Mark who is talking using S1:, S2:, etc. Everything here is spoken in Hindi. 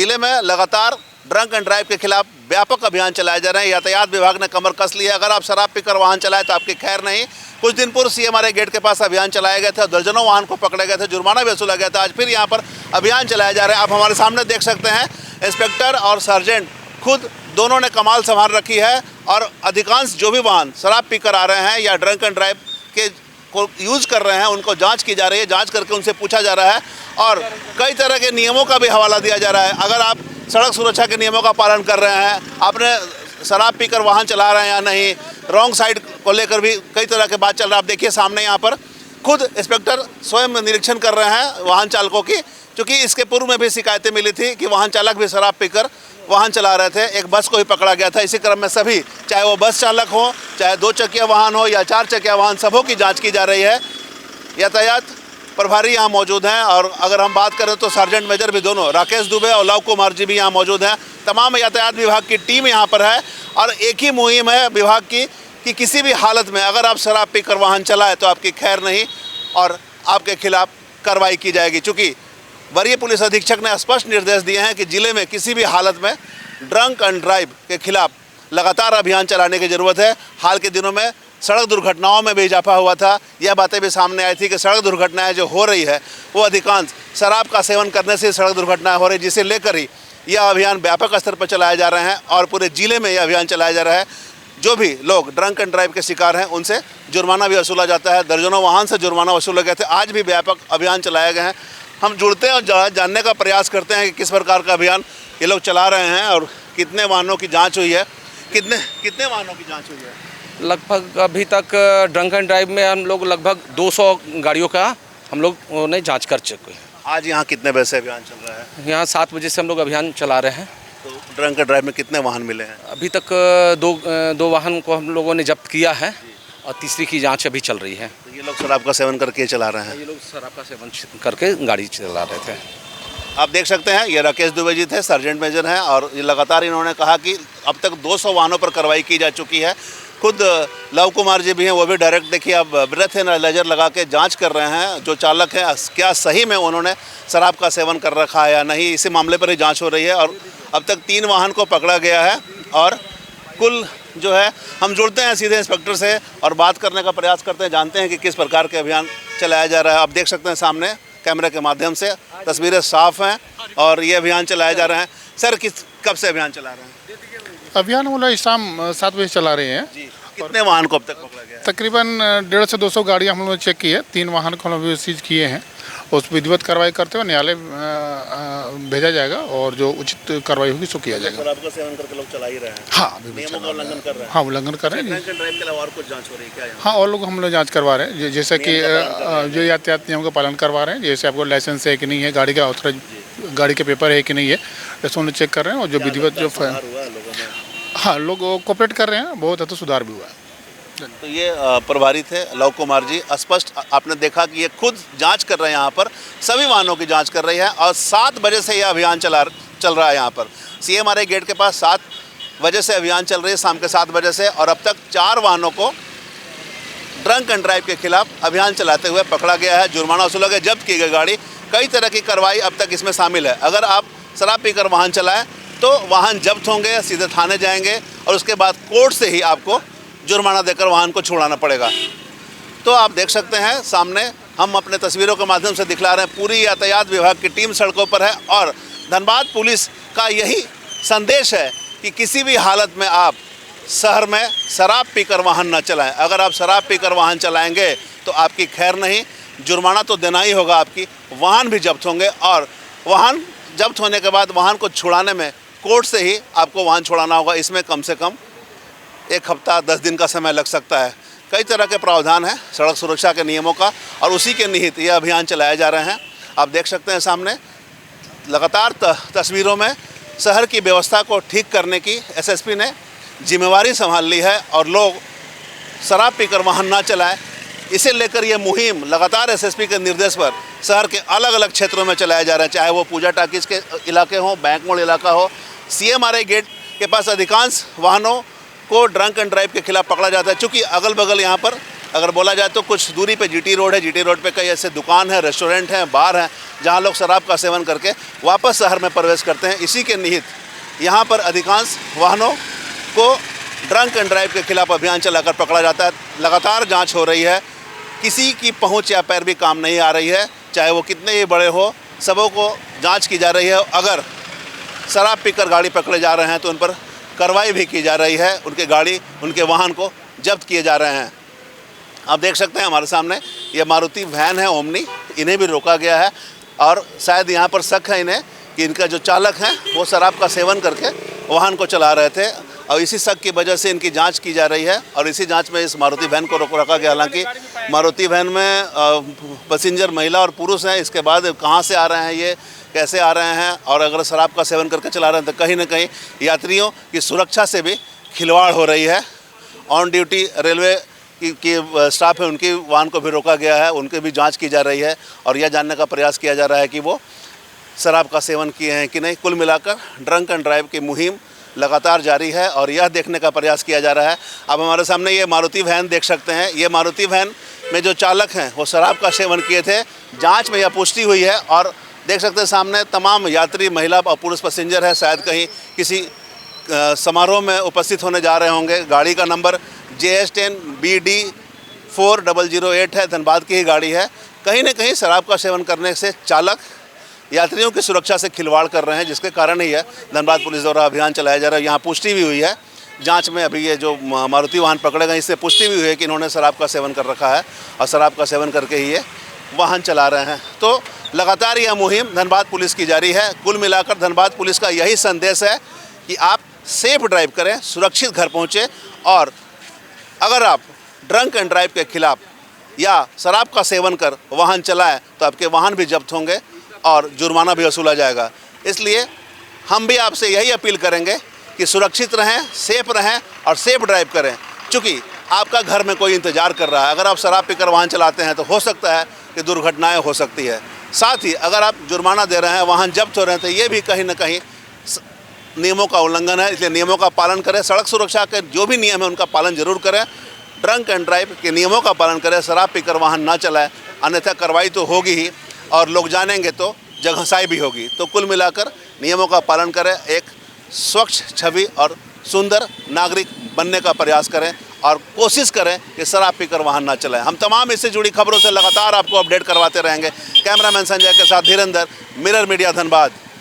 S1: जिले में लगातार ड्रंक एंड ड्राइव के खिलाफ व्यापक अभियान चलाए जा रहे हैं। यातायात विभाग ने कमर कस लिया है। अगर आप शराब पीकर वाहन चलाएं तो आपकी खैर नहीं। कुछ दिन पूर्व सीएमआरआई गेट के पास अभियान चलाए गए थे, दर्जनों वाहन को पकड़े गए थे, जुर्माना भी वसूला गया था। आज फिर यहाँ पर अभियान चलाया जा रहा है। आप हमारे सामने देख सकते हैं, इंस्पेक्टर और सर्जेंट खुद दोनों ने कमाल संभाल रखी है और अधिकांश जो भी वाहन शराब पीकर आ रहे हैं या ड्रंक एंड ड्राइव के को यूज़ कर रहे हैं उनको जांच की जा रही है। जांच करके उनसे पूछा जा रहा है और कई तरह के नियमों का भी हवाला दिया जा रहा है। अगर आप सड़क सुरक्षा के नियमों का पालन कर रहे हैं, आपने शराब पीकर वाहन चला रहे हैं या नहीं, रॉन्ग साइड को लेकर भी कई तरह के बात चल रहा है। आप देखिए सामने यहाँ पर खुद इंस्पेक्टर स्वयं निरीक्षण कर रहे हैं वाहन चालकों की, क्योंकि इसके पूर्व में भी शिकायतें मिली थी कि वाहन चालक भी शराब पीकर वाहन चला रहे थे। एक बस को भी पकड़ा गया था। इसी क्रम में सभी, चाहे वो बस चालक हो, चाहे 2 चकिया वाहन हो या 4 चकिया वाहन, सबों की जांच की जा रही है। यातायात प्रभारी यहाँ मौजूद हैं और अगर हम बात करें तो सार्जेंट मेजर भी दोनों, राकेश दुबे और लव कुमार जी भी यहाँ मौजूद हैं। तमाम यातायात विभाग की टीम यहाँ पर है और एक ही मुहिम है विभाग की कि किसी भी हालत में अगर आप शराब पीकर वाहन चलाएं तो आपकी खैर नहीं और आपके खिलाफ कार्रवाई की जाएगी। चूँकि वरीय पुलिस अधीक्षक ने स्पष्ट निर्देश दिए हैं कि जिले में किसी भी हालत में ड्रंक एंड ड्राइव के खिलाफ लगातार अभियान चलाने की ज़रूरत है। हाल के दिनों में सड़क दुर्घटनाओं में भी इजाफा हुआ था। यह बातें भी सामने आई थी कि सड़क दुर्घटनाएं जो हो रही है वो अधिकांश शराब का सेवन करने से सड़क दुर्घटनाएं हो रही, जिसे लेकर ही यह अभियान व्यापक स्तर पर चलाए जा रहे हैं और पूरे जिले में यह अभियान चलाया जा रहा है। जो भी लोग ड्रंक एंड ड्राइव के शिकार हैं उनसे जुर्माना भी वसूला जाता है। दर्जनों वाहन से जुर्माना वसूले गए थे। आज भी व्यापक अभियान चलाए गए हैं। हम जुड़ते हैं और जानने का प्रयास करते हैं कि किस प्रकार का अभियान ये लोग चला रहे हैं और कितने वाहनों की जांच हुई है, कितने वाहनों की जांच हुई है।
S2: लगभग अभी तक ड्रंक एंड ड्राइव में हम लोग लगभग 200 गाड़ियों का हम लोग ने जांच कर चुके हैं।
S1: आज यहाँ कितने बजे से अभियान चल रहा है।
S2: यहाँ 7 बजे से हम लोग अभियान चला रहे हैं।
S1: तो ड्रंक एंड ड्राइव में कितने वाहन मिले हैं।
S2: अभी तक दो वाहन को हम लोगों ने जब्त किया है और तीसरी की जांच अभी चल रही है।
S1: तो ये लोग शराब का सेवन करके चला रहे हैं।
S2: ये लोग शराब का सेवन करके गाड़ी चला रहे थे।
S1: आप देख सकते हैं ये राकेश दुबे जी थे, सर्जेंट मेजर हैं और ये लगातार इन्होंने कहा कि अब तक 200 वाहनों पर कार्रवाई की जा चुकी है। खुद लव कुमार जी भी हैं, वो भी डायरेक्ट देखिए अब ब्रेथ एनालाइजर लगा के जांच कर रहे हैं जो चालक हैं क्या सही में उन्होंने शराब का सेवन कर रखा है या नहीं। इसी मामले पर ही जांच हो रही है और अब तक 3 वाहन को पकड़ा गया है और कुल जो है हम जुड़ते हैं सीधे इंस्पेक्टर से और बात करने का प्रयास करते हैं, जानते हैं कि किस प्रकार के अभियान चलाया जा रहा है। आप देख सकते हैं सामने कैमरे के माध्यम से तस्वीरें साफ हैं और ये अभियान चलाए जा रहे हैं। सर कब से अभियान चला रहे हैं।
S3: अभियान हम लोग शाम 7 बजे चला रहे हैं
S1: जी। कितने वाहन को अब तक पकड़ा गया है।
S3: तकरीबन 150 से 200 गाड़ियाँ हम लोग चेक की है। 3 वाहन को हम लोग सीज किए हैं। उस विधिवत कार्रवाई करते हुए न्यायालय भेजा जाएगा और जो उचित कार्रवाई होगी सो किया जाएगा।
S1: शराब का सेवन करके लोग चला ही रहे हैं।
S3: हाँ,
S1: नियमों का उल्लंघन कर रहे हैं।
S3: हाँ, उल्लंघन कर रहे हैं।
S1: ड्रंक एंड ड्राइव के अलावा और कुछ जांच हो रही है क्या यहाँ?
S3: हाँ, और लोग हम लोग जांच करवा रहे हैं जैसे कि जो यातायात नियमों का पालन करवा रहे हैं। जैसे आपको लाइसेंस है कि नहीं है, गाड़ी का ऑथराइज गाड़ी के पेपर है कि नहीं है, ऐसा उन्हें चेक कर रहे हैं और जो विधिवत जो हाँ लोग कोऑपरेट कर रहे हैं। बहुत हद तक सुधार भी हुआ है।
S1: तो ये प्रभारी थे लव कुमार जी। स्पष्ट आपने देखा कि ये खुद जांच कर रहे हैं, यहाँ पर सभी वाहनों की जांच कर रही है और 7 बजे से यह अभियान चल रहा है। यहाँ पर सीएमआरआई गेट के पास 7 बजे से अभियान चल रही है, शाम के 7 बजे से, और अब तक 4 वाहनों को ड्रंक एंड ड्राइव के खिलाफ अभियान चलाते हुए पकड़ा गया है। जुर्माना वसूला गया, जब्त की गई गाड़ी। कई तरह की कार्रवाई अब तक इसमें शामिल है। अगर आप शराब पीकर वाहन चलाएं तो वाहन जब्त होंगे, सीधे थाने जाएंगे और उसके बाद कोर्ट से ही आपको जुर्माना देकर वाहन को छुड़ाना पड़ेगा। तो आप देख सकते हैं सामने हम अपने तस्वीरों के माध्यम से दिखला रहे हैं, पूरी यातायात विभाग की टीम सड़कों पर है और धनबाद पुलिस का यही संदेश है कि किसी भी हालत में आप शहर में शराब पीकर वाहन न चलाएं। अगर आप शराब पीकर वाहन चलाएंगे तो आपकी खैर नहीं, जुर्माना तो देना ही होगा, आपकी वाहन भी जब्त होंगे और वाहन जब्त होने के बाद वाहन को छुड़ाने में कोर्ट से ही आपको वाहन छुड़ाना होगा। इसमें कम से कम 1 हफ्ता 10 दिन का समय लग सकता है। कई तरह के प्रावधान हैं सड़क सुरक्षा के नियमों का और उसी के निहित ये अभियान चलाए जा रहे हैं। आप देख सकते हैं सामने लगातार तस्वीरों में शहर की व्यवस्था को ठीक करने की एसएसपी ने जिम्मेवारी संभाल ली है और लोग शराब पीकर वाहन ना चलाएं। इसे लेकर ये मुहिम लगातार एसएसपी के निर्देश पर शहर के अलग अलग क्षेत्रों में चलाए जा रहे हैं, चाहे वो पूजा टाकीज़ के इलाके हों, बैंक मोड़ इलाका हो। सीएमआरआई गेट के पास अधिकांश वाहनों को ड्रंक एंड ड्राइव के खिलाफ पकड़ा जाता है। चूँकि अगल बगल यहाँ पर अगर बोला जाए तो कुछ दूरी पे जीटी रोड है, जीटी रोड पे कई ऐसे दुकान है, रेस्टोरेंट हैं, बार हैं जहां लोग शराब का सेवन करके वापस शहर में प्रवेश करते हैं। इसी के निहित यहां पर अधिकांश वाहनों को ड्रंक एंड ड्राइव के खिलाफ अभियान चलाकर पकड़ा जाता है। लगातार जाँच हो रही है, किसी की पहुँच या पैरवी काम नहीं आ रही है, चाहे वो कितने ही बड़े हो, सबों को जाँच की जा रही है। अगर शराब पीकर गाड़ी पकड़े जा रहे हैं तो उन पर कार्रवाई भी की जा रही है, उनके गाड़ी, उनके वाहन को जब्त किए जा रहे हैं। आप देख सकते हैं हमारे सामने ये मारुति वैन है ओमनी, इन्हें भी रोका गया है और शायद यहाँ पर शक है इन्हें कि इनका जो चालक हैं वो शराब का सेवन करके वाहन को चला रहे थे और इसी शक की वजह से इनकी जांच की जा रही है और इसी जांच में इस मारुति वैन को रखा गया। हालांकि मारुति वैन में पैसेंजर महिला और पुरुष हैं। इसके बाद कहाँ से आ रहे हैं, ये कैसे आ रहे हैं और अगर शराब का सेवन करके चला रहे हैं तो कहीं ना कहीं यात्रियों की सुरक्षा से भी खिलवाड़ हो रही है। ऑन ड्यूटी रेलवे की स्टाफ है, उनकी वाहन को भी रोका गया है, उनकी भी जांच की जा रही है और यह जानने का प्रयास किया जा रहा है कि वो शराब का सेवन किए हैं कि नहीं। कुल मिलाकर ड्रंक एंड ड्राइव की मुहिम लगातार जारी है और यह देखने का प्रयास किया जा रहा है। अब हमारे सामने ये मारुति वैन देख सकते हैं। ये मारुति वैन में जो चालक हैं वो शराब का सेवन किए थे, जाँच में यह पुष्टि हुई है और देख सकते हैं सामने तमाम यात्री, महिला और पुरुष पैसेंजर है, शायद कहीं किसी समारोह में उपस्थित होने जा रहे होंगे। गाड़ी का नंबर JS10 BD 4008 है, धनबाद की ही गाड़ी है। कहीं ना कहीं शराब का सेवन करने से चालक यात्रियों की सुरक्षा से खिलवाड़ कर रहे हैं, जिसके कारण ही है धनबाद पुलिस द्वारा अभियान चलाया जा रहा है। यहाँ पुष्टि भी हुई है जांच में, अभी ये जो मारुति वाहन पकड़े गए इससे पुष्टि भी हुई है कि इन्होंने शराब का सेवन कर रखा है और शराब का सेवन करके ही ये वाहन चला रहे हैं। तो लगातार यह मुहिम धनबाद पुलिस की जारी है। कुल मिलाकर धनबाद पुलिस का यही संदेश है कि आप सेफ ड्राइव करें, सुरक्षित घर पहुँचें और अगर आप ड्रंक एंड ड्राइव के खिलाफ या शराब का सेवन कर वाहन चलाएं तो आपके वाहन भी जब्त होंगे और जुर्माना भी वसूला जाएगा। इसलिए हम भी आपसे यही अपील करेंगे कि सुरक्षित रहें, सेफ रहें और सेफ ड्राइव करें, क्योंकि आपका घर में कोई इंतज़ार कर रहा है। अगर आप शराब पीकर वाहन चलाते हैं तो हो सकता है कि दुर्घटनाएं हो सकती है। साथ ही अगर आप जुर्माना दे रहे हैं, वाहन जब्त हो रहे हैं, तो ये भी कहीं ना कहीं नियमों का उल्लंघन है। इसलिए नियमों का पालन करें, सड़क सुरक्षा के जो भी नियम है उनका पालन जरूर करें, ड्रंक एंड ड्राइव के नियमों का पालन करें, शराब पीकर वाहन ना चलाएं, अन्यथा कार्रवाई तो होगी ही और लोग जानेंगे तो जगहसाई भी होगी। तो कुल मिलाकर नियमों का पालन करें, एक स्वच्छ छवि और सुंदर नागरिक बनने का प्रयास करें और कोशिश करें कि शराब पीकर वाहन ना चलाएं। हम तमाम इससे जुड़ी खबरों से लगातार आपको अपडेट करवाते रहेंगे। कैमरामैन संजय के साथ धीरेंद्र, मिरर मीडिया, धनबाद।